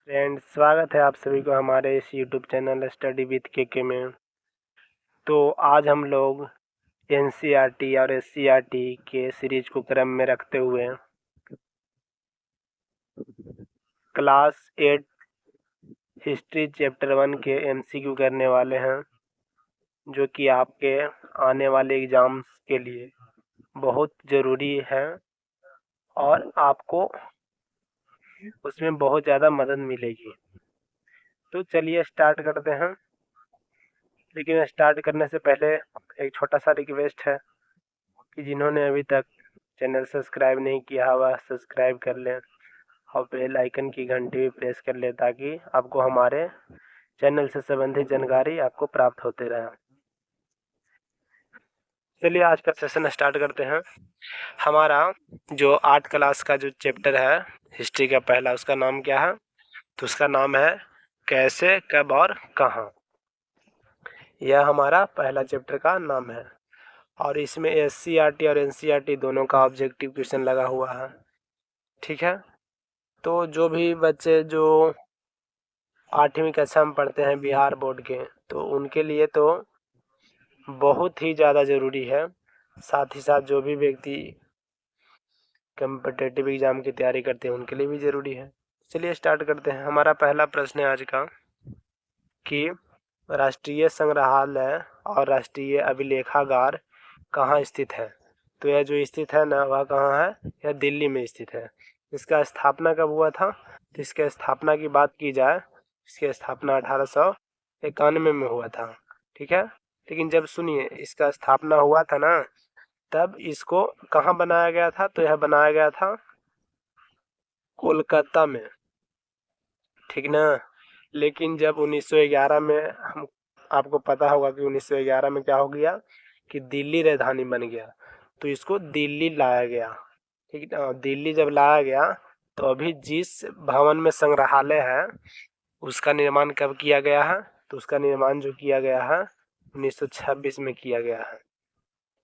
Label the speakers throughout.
Speaker 1: Friends, स्वागत है आप सभी को हमारे इस यूट्यूब चैनल स्टडी विद के में। तो आज हम लोग एनसीईआरटी और एससीईआरटी के सीरीज को क्रम में रखते हुए क्लास 8 हिस्ट्री चैप्टर 1 के एमसीक्यू करने वाले हैं, जो कि आपके आने वाले एग्ज़ाम्स के लिए बहुत ज़रूरी है और आपको उसमें बहुत ज़्यादा मदद मिलेगी। तो चलिए स्टार्ट करते हैं। लेकिन स्टार्ट करने से पहले एक छोटा सा रिक्वेस्ट है कि जिन्होंने अभी तक चैनल सब्सक्राइब नहीं किया हुआ सब्सक्राइब कर लें और बेल आइकन की घंटी भी प्रेस कर लें, ताकि आपको हमारे चैनल से संबंधित जानकारी आपको प्राप्त होते रहे। चलिए आज का सेशन स्टार्ट करते हैं। हमारा जो 8 क्लास का जो चैप्टर है हिस्ट्री का पहला, उसका नाम क्या है? तो उसका नाम है कैसे, कब और कहाँ। यह हमारा पहला चैप्टर का नाम है और इसमें एससीईआरटी और एनसीईआरटी दोनों का ऑब्जेक्टिव क्वेश्चन लगा हुआ है। ठीक है, तो जो भी बच्चे जो 8वीं कक्षा में पढ़ते हैं बिहार बोर्ड के, तो उनके लिए तो बहुत ही ज़्यादा ज़रूरी है। साथ ही साथ जो भी व्यक्ति कम्पिटिटिव एग्ज़ाम की तैयारी करते हैं उनके लिए भी ज़रूरी है। चलिए स्टार्ट करते हैं। हमारा पहला प्रश्न है आज का कि राष्ट्रीय संग्रहालय और राष्ट्रीय अभिलेखागार कहाँ स्थित है? तो यह जो स्थित है ना, वह कहाँ है? यह दिल्ली में स्थित है। इसका स्थापना कब हुआ था? तो इसके स्थापना की बात की जाए, इसकी स्थापना 1891 में हुआ था। ठीक है, लेकिन जब सुनिए इसका स्थापना हुआ था ना, तब इसको कहाँ बनाया गया था? तो यह बनाया गया था कोलकाता में। ठीक ना। लेकिन जब 1911 में, हम आपको पता होगा कि 1911 में क्या हो गया कि दिल्ली राजधानी बन गया, तो इसको दिल्ली लाया गया। ठीक है, दिल्ली जब लाया गया तो अभी जिस भवन में संग्रहालय है उसका निर्माण कब किया गया है? तो उसका निर्माण जो किया गया है 1926 में किया गया है।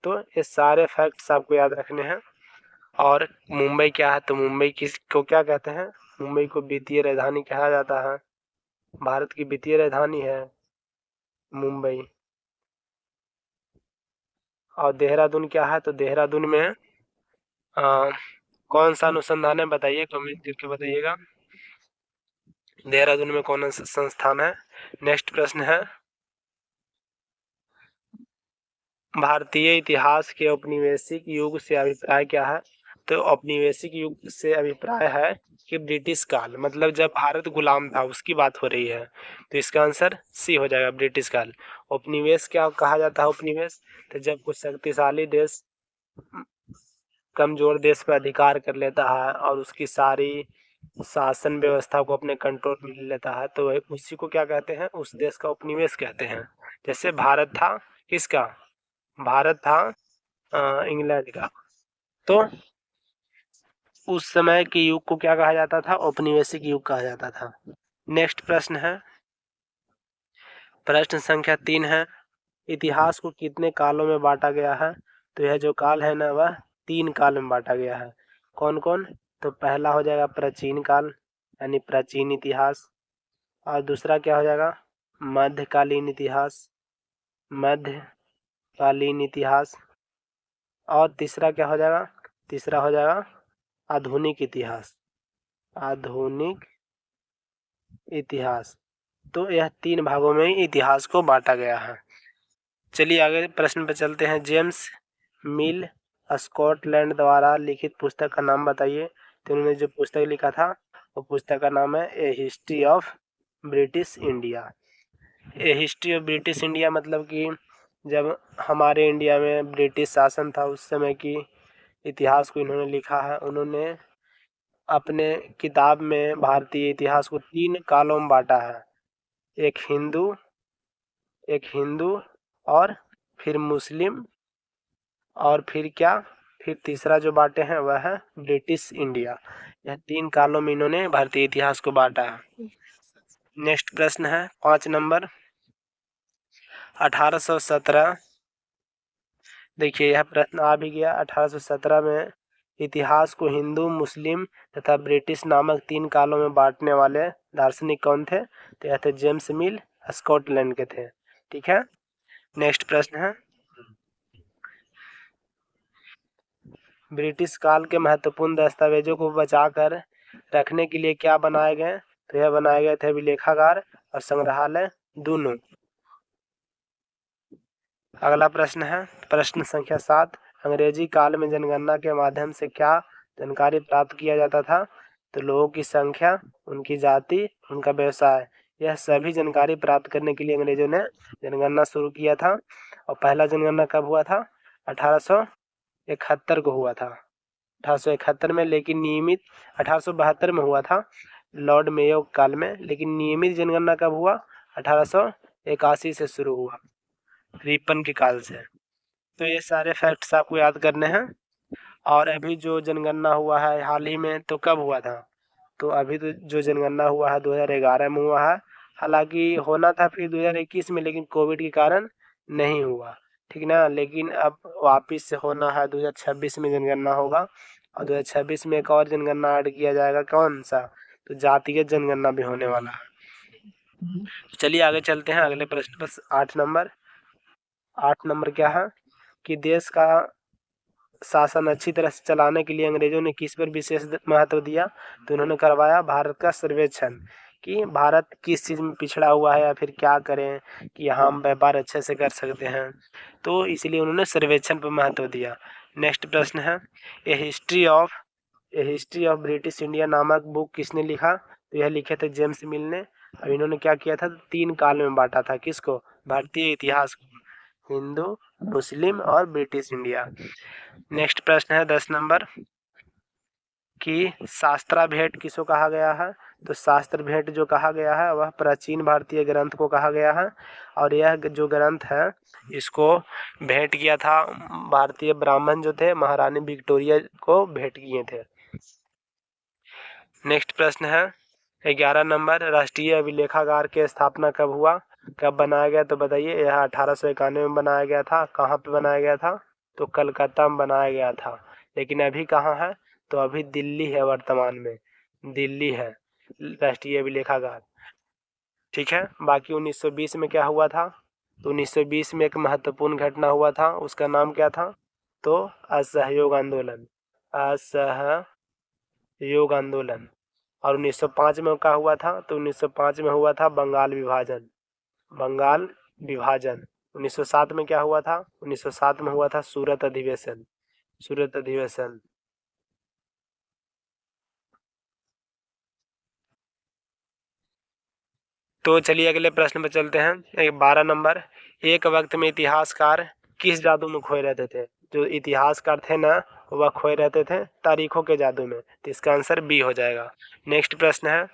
Speaker 1: तो ये सारे फैक्ट्स आपको याद रखने हैं। और मुंबई क्या है? तो मुंबई किसको क्या कहते हैं? मुंबई को वित्तीय राजधानी कहा जाता है। भारत की वित्तीय राजधानी है मुंबई। और देहरादून क्या है? तो देहरादून में कौन सा अनुसंधान है? बताइए, कमेंट करके बताइएगा। देहरादून में कौन सा संस्थान है? नेक्स्ट प्रश्न है, भारतीय इतिहास के औपनिवेशिक युग से अभिप्राय क्या है? तो औपनिवेशिक युग से अभिप्राय है कि ब्रिटिश काल, मतलब जब भारत गुलाम था उसकी बात हो रही है। तो इसका आंसर सी हो जाएगा, ब्रिटिश काल। औपनिवेश क्या कहा जाता है? औपनिवेश तो जब कुछ शक्तिशाली देश कमजोर देश पर अधिकार कर लेता है और उसकी सारी शासन व्यवस्था को अपने कंट्रोल में ले लेता है, तो उसी को क्या कहते हैं? उस देश का उपनिवेश कहते हैं। जैसे भारत था किसका? भारत था इंग्लैंड का। तो उस समय के युग को क्या कहा जाता था? औपनिवेशिक युग कहा जाता था। नेक्स्ट प्रश्न है, प्रश्न संख्या 3 है, इतिहास को कितने कालों में बांटा गया है? तो यह जो काल है ना, वह 3 काल में बांटा गया है। कौन कौन? तो पहला हो जाएगा प्राचीन काल यानी प्राचीन इतिहास, और दूसरा क्या हो जाएगा? मध्यकालीन इतिहास, मध्यकालीन इतिहास, और तीसरा क्या हो जाएगा? तीसरा हो जाएगा आधुनिक इतिहास, आधुनिक इतिहास। तो यह 3 भागों में इतिहास को बांटा गया है। चलिए आगे प्रश्न पर चलते हैं। जेम्स मिल स्कॉटलैंड द्वारा लिखित पुस्तक का नाम बताइए। तो उन्होंने जो पुस्तक लिखा था वो पुस्तक का नाम है A History of British India. A History of British India मतलब कि जब हमारे इंडिया में ब्रिटिश शासन था उस समय की इतिहास को इन्होंने लिखा है। उन्होंने अपने किताब में भारतीय इतिहास को 3 कालों में बांटा है, एक हिंदू और फिर मुस्लिम, और फिर क्या? फिर तीसरा जो बांटे हैं वह है ब्रिटिश इंडिया। यह 3 कालों में इन्होंने भारतीय इतिहास को बांटा है। नेक्स्ट प्रश्न है 5 नंबर, 1817। देखिए यह प्रश्न आ भी गया। 1817 में इतिहास को हिंदू, मुस्लिम तथा ब्रिटिश नामक 3 कालों में बांटने वाले दार्शनिक कौन थे? तो यह थे जेम्स मिल, स्कॉटलैंड के थे। ठीक है, नेक्स्ट प्रश्न है, ब्रिटिश काल के महत्वपूर्ण दस्तावेजों को बचाकर रखने के लिए क्या बनाए गए? तो यह बनाए गए थे अभिलेखागार और संग्रहालय दोनों। अगला प्रश्न है, प्रश्न संख्या 7, अंग्रेजी काल में जनगणना के माध्यम से क्या जानकारी प्राप्त किया जाता था? तो लोगों की संख्या, उनकी जाति, उनका व्यवसाय, यह सभी जानकारी प्राप्त करने के लिए अंग्रेजों ने जनगणना शुरू किया था। और पहला जनगणना कब हुआ था? 1871 को हुआ था, 1871 में, लेकिन नियमित 1872 में हुआ था लॉर्ड मेयो काल में, लेकिन नियमित जनगणना कब हुआ? 1881 से शुरू हुआ, रिपन के काल से। तो ये सारे फैक्ट्स आपको याद करने हैं। और अभी जो जनगणना हुआ है हाल ही में, तो कब हुआ था? तो अभी तो जो जनगणना हुआ है 2011 में हुआ है, हालांकि होना था फिर 2021 में, लेकिन कोविड के कारण नहीं हुआ, ठीक ना। लेकिन अब वापस से होना है, 2026 में जनगणना होगा, और 2026 में एक और जनगणना ऐड किया जाएगा, कौन सा? तो जातिगत जनगणना भी होने वाला है। चलिए आगे चलते हैं अगले प्रश्न पर। 8 नंबर क्या है कि देश का शासन अच्छी तरह से चलाने के लिए अंग्रेजों ने किस पर विशेष महत्व दिया? तो उन्होंने करवाया भारत का सर्वेक्षण, कि भारत किस चीज़ में पिछड़ा हुआ है या फिर क्या करें कि हम व्यापार अच्छे से कर सकते हैं, तो इसलिए उन्होंने सर्वेक्षण पर महत्व दिया। नेक्स्ट प्रश्न है, A History of British India नामक बुक किसने लिखा? तो यह लिखे थे जेम्स मिल ने। अब इन्होंने क्या किया था? 3 काल में बांटा था, किसको? भारतीय इतिहास को, हिंदू, मुस्लिम और ब्रिटिश इंडिया। नेक्स्ट प्रश्न है 10 नंबर, कि शास्त्रा भेंट किसको कहा गया है? तो शास्त्र भेंट जो कहा गया है वह प्राचीन भारतीय ग्रंथ को कहा गया है, और यह जो ग्रंथ है इसको भेंट किया था भारतीय ब्राह्मण जो थे, महारानी विक्टोरिया को भेंट किए थे। नेक्स्ट प्रश्न है 11 नंबर, राष्ट्रीय अभिलेखागार की स्थापना कब हुआ, कब बनाया गया? तो बताइए। यह 1891 में बनाया गया था। कहाँ पे बनाया गया था? तो कलकत्ता में बनाया गया था। लेकिन अभी कहाँ है? तो अभी दिल्ली है, वर्तमान में दिल्ली है राष्ट्रीय अभिलेखागार। ठीक है, बाकी 1920 में क्या हुआ था? तो 1920 में एक महत्वपूर्ण घटना हुआ था, उसका नाम क्या था? तो असहयोग आंदोलन, असहयोग आंदोलन। और 1905 में क्या हुआ था? तो 1905 में हुआ था बंगाल विभाजन, बंगाल विभाजन। 1907 में क्या हुआ था? 1907 में हुआ था सूरत अधिवेशन, सूरत अधिवेशन। तो चलिए अगले प्रश्न पर चलते हैं। 12 नंबर, एक वक्त में इतिहासकार किस जादू में खोए रहते थे? जो इतिहासकार थे ना, वह खोए रहते थे तारीखों के जादू में, तो इसका आंसर बी हो जाएगा। नेक्स्ट प्रश्न है,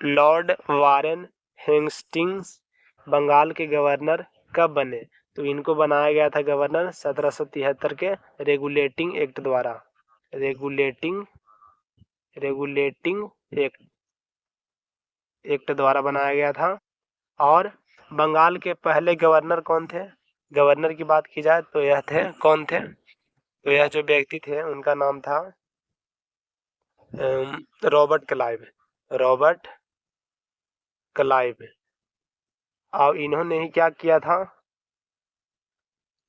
Speaker 1: लॉर्ड वारेन हेस्टिंग्स बंगाल के गवर्नर कब बने? तो इनको बनाया गया था गवर्नर 1773 के रेगुलेटिंग एक्ट द्वारा, रेगुलेटिंग रेगुलेटिंग एक्ट एक्ट द्वारा बनाया गया था। और बंगाल के पहले गवर्नर कौन थे? गवर्नर की बात की जाए तो यह थे, कौन थे? तो यह जो व्यक्ति थे उनका नाम था रॉबर्ट क्लाइव, रॉबर्ट क्लाइव। अब इन्होंने ही क्या किया था?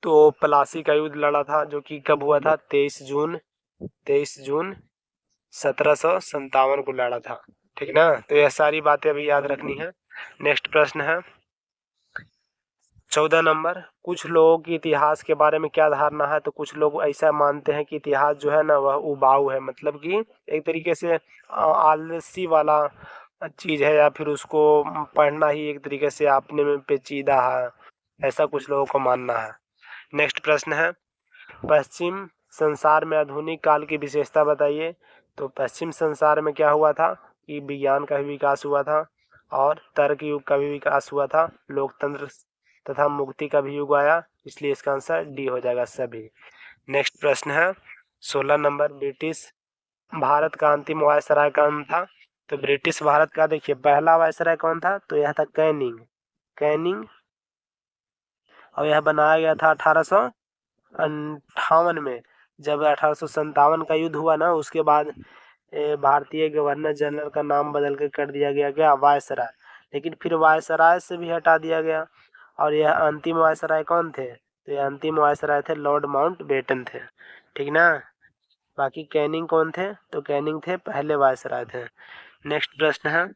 Speaker 1: तो प्लासी का युद्ध लड़ा था, जो कि कब हुआ था? 23 जून 1757 को लड़ा था। ठीक ना, तो यह सारी बातें अभी याद रखनी है। नेक्स्ट प्रश्न है 14 नंबर, कुछ लोगों की इतिहास के बारे में क्या धारणा है? तो कुछ लोग ऐसा मानते हैं कि इतिहास जो है ना वह उबाऊ है, मतलब कि एक तरीके से आलसी वाला चीज है, या फिर उसको पढ़ना ही एक तरीके से अपने में पेचीदा है, ऐसा कुछ लोगों को मानना है। नेक्स्ट प्रश्न है, पश्चिम संसार में आधुनिक काल की विशेषता बताइए। तो पश्चिम संसार में क्या हुआ था कि विज्ञान का भी विकास हुआ था, और तर्क युग का भी विकास हुआ था, लोकतंत्र तथा मुक्ति का भी युग आया, इसलिए इसका आंसर डी हो जाएगा सभी। नेक्स्ट प्रश्न है 16 नंबर, ब्रिटिश भारत का अंतिम वायसराय कौन था? तो ब्रिटिश भारत का देखिए पहला वायसराय कौन था? तो यह था कैनिंग, कैनिंग। और यह बनाया गया था 1858 में, जब 1857 का युद्ध हुआ ना, उसके बाद भारतीय गवर्नर जनरल का नाम बदल के कर दिया गया वायसराय। लेकिन फिर वायसराय से भी हटा दिया गया। और यह अंतिम वायसराय कौन थे? तो यह अंतिम वायसराय थे लॉर्ड माउंटबेटन थे, ठीक ना। बाकी कैनिंग कौन थे? तो कैनिंग थे पहले वायसराय थे। नेक्स्ट प्रश्न है,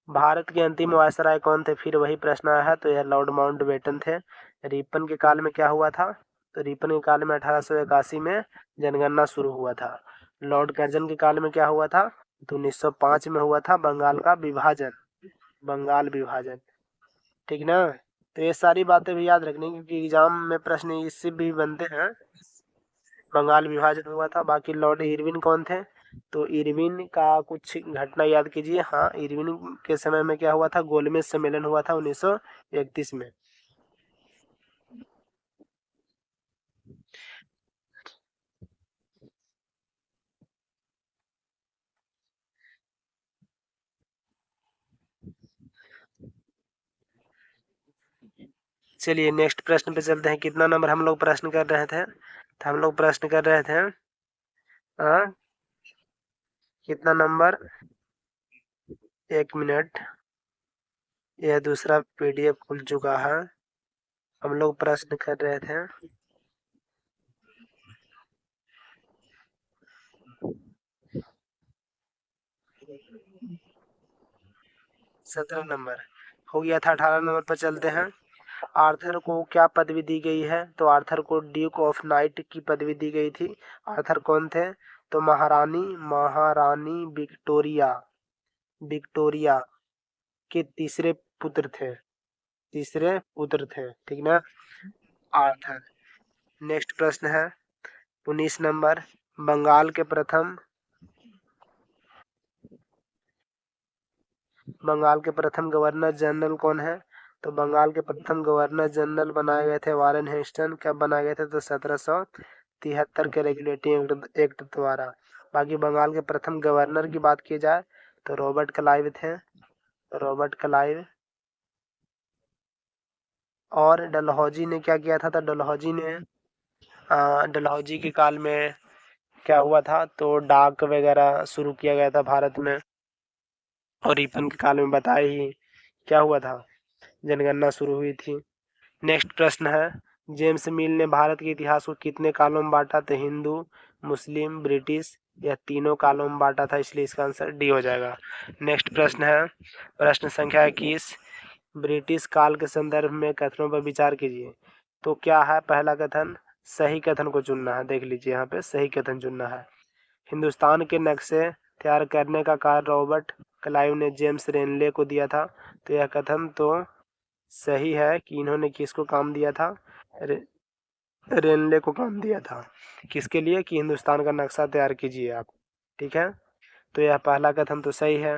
Speaker 1: भारत के अंतिम वायसराय कौन थे? फिर वही प्रश्न आया है, तो यह लॉर्ड माउंटबेटन थे। रिपन के काल में क्या हुआ था? तो रिपन के काल में 1881 में जनगणना शुरू हुआ था। लॉर्ड कर्जन के काल में क्या हुआ था? तो 1905 में हुआ था बंगाल का विभाजन, बंगाल विभाजन, ठीक ना। तो ये सारी बातें भी याद रखनी, क्योंकि एग्जाम में प्रश्न इससे भी बनते हैं। बंगाल विभाजन हुआ था। बाकी लॉर्ड इरविन कौन थे? तो इरविन का कुछ घटना याद कीजिए। हाँ, इरविन के समय में क्या हुआ था? गोलमेज सम्मेलन हुआ था 1931 में। चलिए नेक्स्ट प्रश्न पे चलते हैं। कितना नंबर हम लोग प्रश्न कर रहे थे? तो हम लोग प्रश्न कर रहे थे कितना नंबर? 1 मिनट, यह दूसरा पीडीएफ खुल चुका है। हम लोग प्रश्न कर रहे थे 17 नंबर, हो गया था। 18 नंबर पर चलते हैं। आर्थर को क्या पदवी दी गई है? तो आर्थर को ड्यूक ऑफ नाइट की पदवी दी गई थी। आर्थर कौन थे? तो महारानी महारानी विक्टोरिया, विक्टोरिया के तीसरे पुत्र थे, तीसरे पुत्र थे, ठीक ना, आर्थर। नेक्स्ट प्रश्न है 19 नंबर, बंगाल के प्रथम बंगाल के प्रथम गवर्नर जनरल कौन है? तो बंगाल के प्रथम गवर्नर जनरल बनाए गए थे वारेन हेस्टन। कब बनाए गए थे? तो 1773 के रेगुलेटिंग एक्ट द्वारा। बाकी बंगाल के प्रथम गवर्नर की बात की जाए तो रॉबर्ट क्लाइव थे, रॉबर्ट क्लाइव। और डलहौजी ने क्या किया था? तो डलहौजी ने डलहौजी के काल में क्या हुआ था? तो डाक वगैरह शुरू किया गया था भारत में। और रिपन के काल में बताया ही क्या हुआ था? जनगणना शुरू हुई थी। नेक्स्ट प्रश्न है, जेम्स मिल ने भारत के इतिहास को कितने कालों में बांटा? तो हिंदू, मुस्लिम, ब्रिटिश, या तीनों कालों में बांटा था, इसलिए इसका आंसर डी हो जाएगा। नेक्स्ट प्रश्न है, प्रश्न संख्या 21, ब्रिटिश काल के संदर्भ में कथनों पर विचार कीजिए। तो क्या है पहला कथन? सही कथन को चुनना है। देख लीजिए यहाँ पे सही कथन चुनना है। हिंदुस्तान के नक्शे तैयार करने का कार्य रॉबर्ट क्लाइव ने जेम्स रेनले को दिया था। तो यह कथन तो सही है कि इन्होंने किसको काम दिया था? रे, रेनले को काम दिया था। किसके लिए? कि हिंदुस्तान का नक्शा तैयार कीजिए आप, ठीक है। तो यह पहला कथन तो सही है,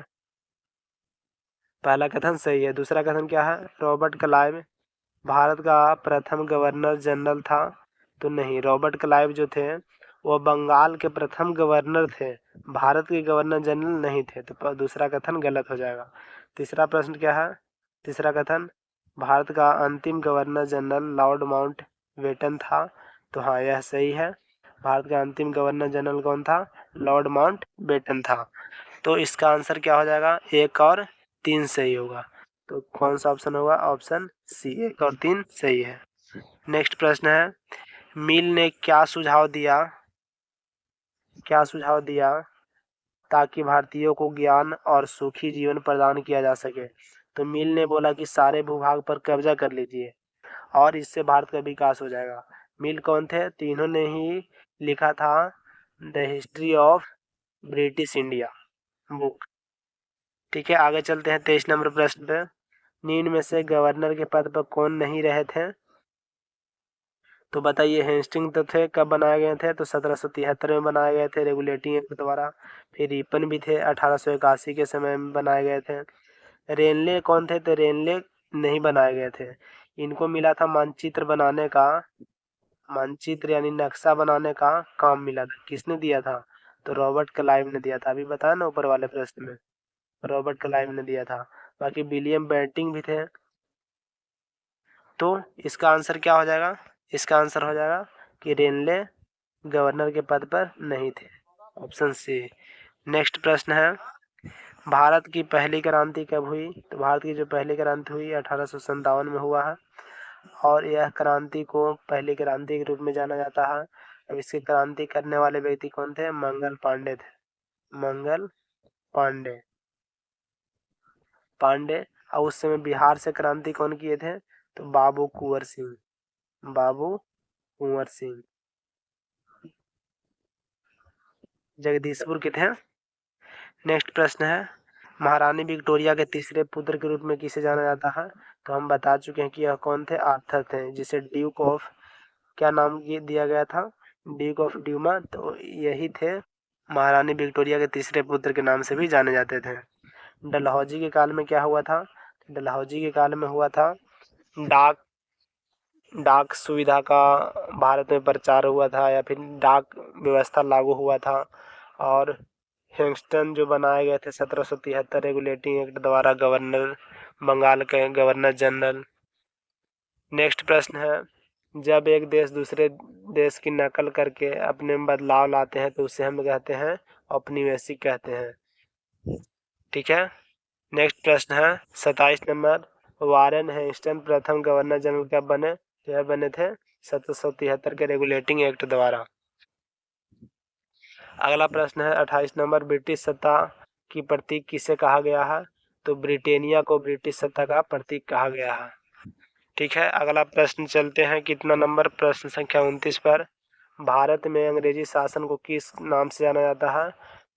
Speaker 1: पहला कथन सही है। दूसरा कथन क्या है? रॉबर्ट क्लाइव भारत का प्रथम गवर्नर जनरल था। तो नहीं, रॉबर्ट क्लाइव जो थे वो बंगाल के प्रथम गवर्नर थे, भारत के गवर्नर जनरल नहीं थे। तो दूसरा कथन गलत हो जाएगा। तीसरा प्रश्न क्या है? तीसरा कथन, भारत का अंतिम governor general lord Mountbatten था। तो हाँ, यह सही है। भारत का अंतिम गवर्नर जनरल कौन था? लॉर्ड माउंट बेटन था। तो इसका आंसर क्या हो जाएगा? 1 और 3 सही होगा। तो कौन सा ऑप्शन होगा? ऑप्शन सी, 1 और 3 सही है। नेक्स्ट प्रश्न है, मिल ने क्या सुझाव दिया ताकि भारतीयों को ज्ञान और सुखी जीवन प्रदान किया जा सके? तो मिल ने बोला कि सारे भूभाग पर कब्जा कर लीजिए और इससे भारत का विकास हो जाएगा। मिल कौन थे? तो इन्होंने ही लिखा था the history of British India book, ठीक है। आगे चलते हैं 23 नंबर प्रश्न पे। निम्न में से गवर्नर के पद पर कौन नहीं रहे थे? तो बताइए, हेस्टिंग तो थे, कब बनाए गए थे? तो 1773 में बनाए गए थे रेगुलेटिंग एक्ट द्वारा। फिर रिपन भी थे, 1881 के समय में बनाए गए थे। रेनले कौन थे? तो रेनले नहीं बनाए गए थे। इनको मिला था मानचित्र बनाने का, मानचित्र यानी नक्शा बनाने का काम मिला था। किसने दिया था? तो रॉबर्ट क्लाइव ने दिया था। अभी बताया ना ऊपर वाले प्रश्न में, रॉबर्ट क्लाइव ने दिया था। बाकी विलियम बेंटिंग भी थे। तो इसका आंसर क्या हो जाएगा? इसका आंसर हो जाएगा कि रेनले गवर्नर के पद पर नहीं थे। Option C. नेक्स्ट प्रश्न है, भारत की पहली क्रांति कब हुई? तो भारत की जो पहली क्रांति हुई 1857 में हुआ है और यह क्रांति को पहली क्रांति के रूप में जाना जाता है। अब इसकी क्रांति करने वाले व्यक्ति कौन थे? मंगल पांडे थे। मंगल पांडे। और उस समय बिहार से क्रांति कौन किए थे? तो बाबू कुंवर सिंह जगदीशपुर के थे। नेक्स्ट प्रश्न है, महारानी विक्टोरिया के तीसरे पुत्र के रूप में किसे जाना जाता है? तो हम बता चुके हैं कि यह कौन थे? आर्थर थे, जिसे ड्यूक ऑफ क्या नाम दिया गया था? ड्यूक ऑफ ड्यूमा। तो यही थे महारानी विक्टोरिया के तीसरे पुत्र के नाम से भी जाने जाते थे। डलहौजी के काल में क्या हुआ था? डलहौजी के काल में हुआ था डाक सुविधा का भारत में प्रचार हुआ था, या फिर डाक व्यवस्था लागू हुआ था। और हेंगस्टन जो बनाए गए थे 1773 रेगुलेटिंग एक्ट द्वारा गवर्नर, बंगाल के गवर्नर जनरल। नेक्स्ट प्रश्न है, जब एक देश दूसरे देश की नकल करके अपने में बदलाव लाते हैं तो उसे हम कहते हैं औपनिवेशिक कहते हैं। ठीक है। नेक्स्ट प्रश्न है 27 नंबर, वारेन हेस्टन प्रथम गवर्नर जनरल कब बने? यह बने थे 1773 के रेगुलेटिंग एक्ट द्वारा। अगला प्रश्न है 28 नंबर, ब्रिटिश सत्ता की प्रतीक किसे कहा गया है? तो ब्रिटेनिया को ब्रिटिश सत्ता का प्रतीक कहा गया है। ठीक है। अगला प्रश्न चलते हैं, कितना नंबर? प्रश्न संख्या 29 पर, भारत में अंग्रेजी शासन को किस नाम से जाना जाता है?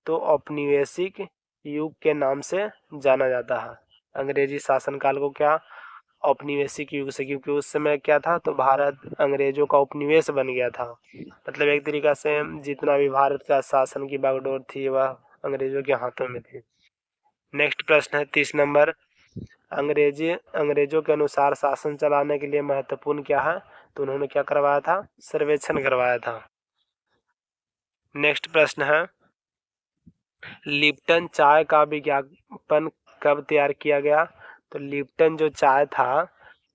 Speaker 1: तो औपनिवेशिक युग के नाम से जाना जाता है। अंग्रेजी शासनकाल को क्या? औपनिवेशिक युग से, क्योंकि उस समय क्या था? तो भारत अंग्रेजों का उपनिवेश बन गया था। मतलब एक तरीका से जितना भी भारत का शासन की बागडोर थी वह अंग्रेजों के हाथों में थी। नेक्स्ट प्रश्न है 30 नंबर, अंग्रेजों के अनुसार शासन चलाने के लिए महत्वपूर्ण क्या है? तो उन्होंने क्या करवाया था? सर्वेक्षण करवाया था। नेक्स्ट प्रश्न है, लिप्टन चाय का विज्ञापन कब तैयार किया गया? तो लिप्टन जो चाय था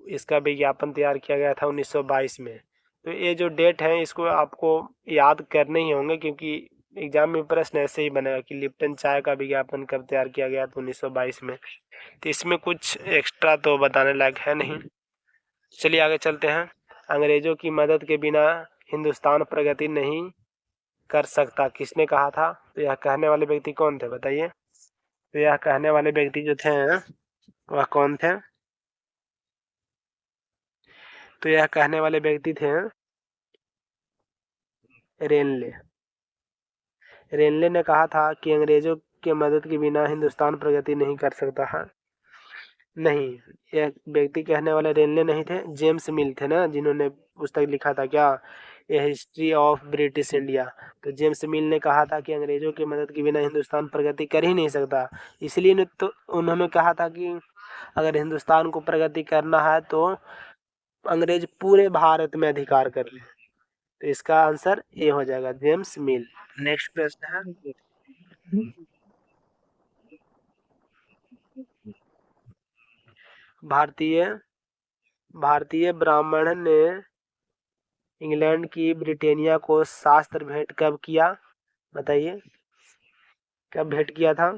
Speaker 1: इसका विज्ञापन तैयार किया गया था 1922 में। तो ये जो डेट है इसको आपको याद करने ही होंगे, क्योंकि एग्जाम में प्रश्न ऐसे ही बनेगा कि लिप्टन चाय का विज्ञापन कब तैयार किया गया? तो 1922 में। तो इसमें कुछ एक्स्ट्रा तो बताने लायक है नहीं। चलिए आगे चलते हैं। अंग्रेजों की मदद के बिना हिंदुस्तान प्रगति नहीं कर सकता, किसने कहा था? तो यह कहने वाले व्यक्ति कौन थे? बताइए। तो यह कहने वाले व्यक्ति जो थे वह कौन थे? तो यह कहने वाले व्यक्ति थे रेनले ने कहा था कि अंग्रेजों के मदद के बिना हिंदुस्तान प्रगति नहीं कर सकता है। नहीं, यह व्यक्ति कहने वाले रेनले नहीं थे, जेम्स मिल थे ना, जिन्होंने पुस्तक लिखा था क्या? ए हिस्ट्री ऑफ ब्रिटिश इंडिया। तो जेम्स मिल ने कहा था कि अंग्रेजों की मदद के बिना हिंदुस्तान प्रगति कर ही नहीं सकता। इसलिए तो उन्होंने कहा था कि अगर हिंदुस्तान को प्रगति करना है तो अंग्रेज पूरे भारत में अधिकार कर ले। तो इसका आंसर ए हो जाएगा, जेम्स मिल। नेक्स्ट प्रश्न है, भारतीय ब्राह्मण ने इंग्लैंड की ब्रिटेनिया को शास्त्र भेंट कब किया? बताइए, कब भेंट किया था?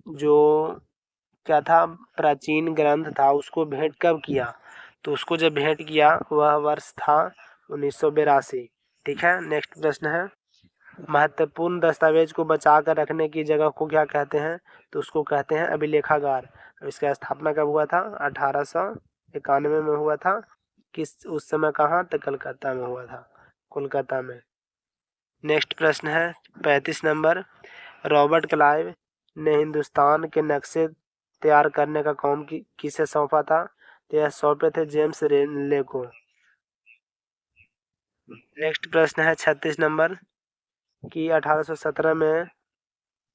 Speaker 1: जो क्या था, प्राचीन ग्रंथ था उसको भेंट कब किया? तो उसको जब भेंट किया वह वर्ष था 1982। ठीक है। नेक्स्ट प्रश्न है, महत्वपूर्ण दस्तावेज को बचा कर रखने की जगह को क्या कहते हैं? तो उसको कहते हैं अभिलेखागार। इसका स्थापना कब हुआ था? 1891 में हुआ था। किस उस समय कहाँ? तो कलकत्ता में हुआ था, कोलकाता में। नेक्स्ट प्रश्न है 35 नंबर, रॉबर्ट क्लाइव ने हिंदुस्तान के नक्शे तैयार करने का काम किसे सौंपा था? तो यह सौंपे थे जेम्स रेनले को। नेक्स्ट प्रश्न है 36 नंबर, कि 1817 में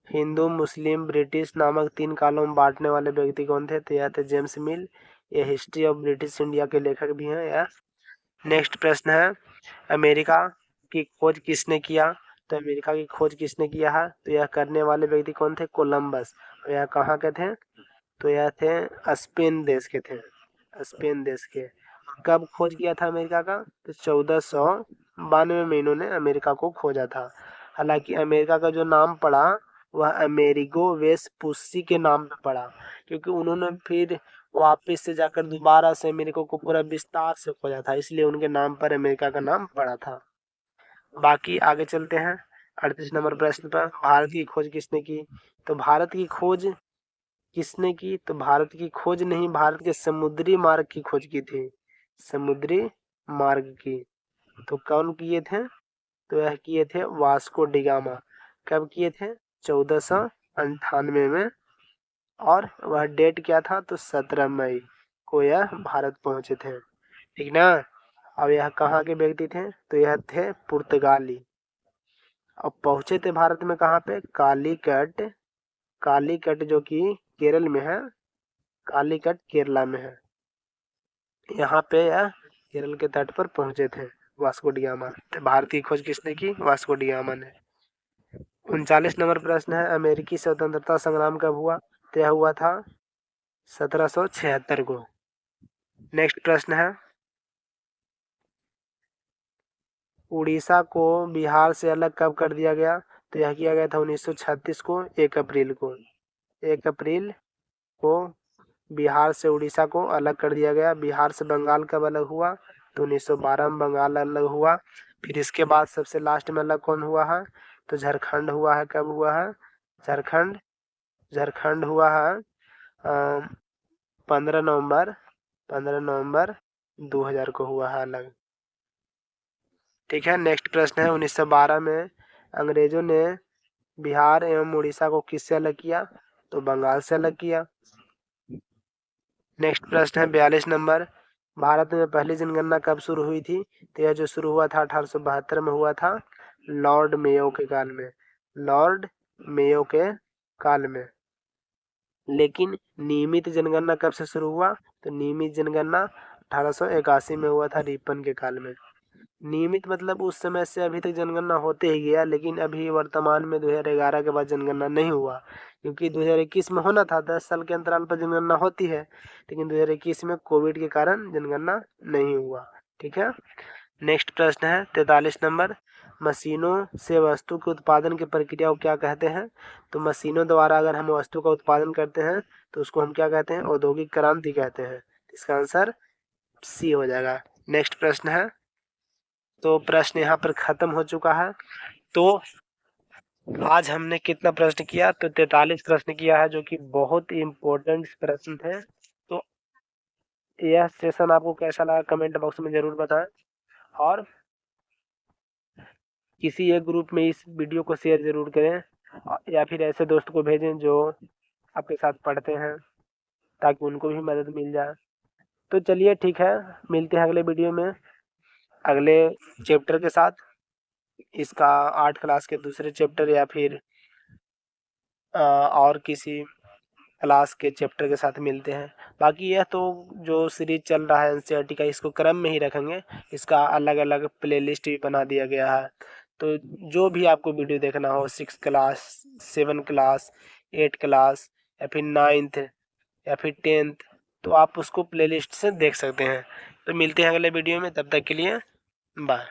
Speaker 1: हिंदू मुस्लिम ब्रिटिश नामक 3 कालों में बांटने वाले व्यक्ति कौन थे? तो यह थे जेम्स मिल। ये हिस्ट्री ऑफ ब्रिटिश इंडिया के लेखक भी हैं यह। नेक्स्ट प्रश्न है, अमेरिका की खोज किसने किया? तो अमेरिका की खोज किसने किया है? तो यह करने वाले व्यक्ति कौन थे? कोलंबस। और यह कहाँ के थे? तो यह थे स्पेन देश के थे, स्पेन देश के। कब खोज किया था अमेरिका का? तो 1492 में इन्होंने अमेरिका को खोजा था। हालांकि अमेरिका का जो नाम पड़ा वह अमेरिगो वेस्पुसी के नाम पे पड़ा, क्योंकि उन्होंने फिर वापस से जाकर दोबारा से अमेरिका को पूरा विस्तार से खोजा था, इसलिए उनके नाम पर अमेरिका का नाम पड़ा था। बाकी आगे चलते हैं 38 नंबर प्रश्न पर। भारत की खोज किसने की? तो भारत की खोज किसने की? तो भारत की खोज नहीं, भारत के समुद्री मार्ग की खोज की थी, समुद्री मार्ग की। तो कौन किए थे? तो यह किए थे वास्को डिगामा। कब किए थे? 1498 में। और वह डेट क्या था? तो 17 मई को यह भारत पहुंचे थे, ठीक ना। अब यह कहाँ के व्यक्ति थे? तो यह थे पुर्तगाली। अब पहुंचे थे भारत में कहाँ पे? कालीकट। कालीकट जो कि केरल में है, कालीकट केरला में है। यहाँ पे यह केरल के तट पर पहुंचे थे वास्को डिगामा। तो भारत की खोज किसने की? वास्को डिगामा ने। 39 नंबर प्रश्न है, अमेरिकी स्वतंत्रता संग्राम कब हुआ? तो यह हुआ था 1776 को। नेक्स्ट प्रश्न है, उड़ीसा को बिहार से अलग कब कर दिया गया? तो यह किया गया था 1936 को, 1 अप्रैल को। 1 अप्रैल को बिहार से उड़ीसा को अलग कर दिया गया। बिहार से बंगाल कब अलग हुआ? तो 1912 में बंगाल अलग हुआ। फिर इसके बाद सबसे लास्ट में अलग कौन हुआ है? तो झारखंड हुआ है। कब हुआ है? झारखंड। झारखंड हुआ है 15 नवंबर 2000 को हुआ है अलग, ठीक है। नेक्स्ट प्रश्न है, 1912 में अंग्रेजों ने बिहार एवं उड़ीसा को किससे अलग किया? तो बंगाल से अलग किया। नेक्स्ट प्रश्न है 42 नंबर, भारत में पहली जनगणना कब शुरू हुई थी? तो यह जो शुरू हुआ था 1872 में हुआ था, लॉर्ड मेयो के काल में। लॉर्ड मेयो के काल में। लेकिन नियमित जनगणना कब से शुरू हुआ? तो नियमित जनगणना 1881 में हुआ था, रिपन के काल में। नियमित मतलब उस समय से अभी तक जनगणना होते ही गया, लेकिन अभी वर्तमान में 2011 के बाद जनगणना नहीं हुआ, क्योंकि 2021 में होना था। 10 साल के अंतराल पर जनगणना होती है, लेकिन 2021 में कोविड के कारण जनगणना नहीं हुआ, ठीक है। नेक्स्ट प्रश्न है 43 नंबर, मशीनों से वस्तु के उत्पादन की प्रक्रिया को क्या कहते हैं? तो मशीनों द्वारा अगर हम वस्तु का उत्पादन करते हैं तो उसको हम क्या कहते हैं? औद्योगिक क्रांति कहते हैं। इसका आंसर सी हो जाएगा। नेक्स्ट प्रश्न है, तो प्रश्न यहाँ पर खत्म हो चुका है। तो आज हमने कितना प्रश्न किया? तो 43 प्रश्न किया है, जो कि बहुत इम्पोर्टेंट प्रश्न थे। तो यह सेशन आपको कैसा लगा कमेंट बॉक्स में जरूर बताएं, और किसी एक ग्रुप में इस वीडियो को शेयर जरूर करें, या फिर ऐसे दोस्त को भेजें जो आपके साथ पढ़ते हैं, ताकि उनको भी मदद मिल जाए। तो चलिए ठीक है, मिलते हैं अगले वीडियो में अगले चैप्टर के साथ। इसका 8 क्लास के दूसरे चैप्टर या फिर और किसी क्लास के चैप्टर के साथ मिलते हैं। बाकी यह तो जो सीरीज चल रहा है एनसीईआरटी का, इसको क्रम में ही रखेंगे। इसका अलग अलग प्लेलिस्ट भी बना दिया गया है। तो जो भी आपको वीडियो देखना हो, 6 क्लास, 7 क्लास, 8 क्लास, या फिर 9th या फिर 10th, तो आप उसको प्लेलिस्ट से देख सकते हैं। तो मिलते हैं अगले वीडियो में, तब तक के लिए बाय।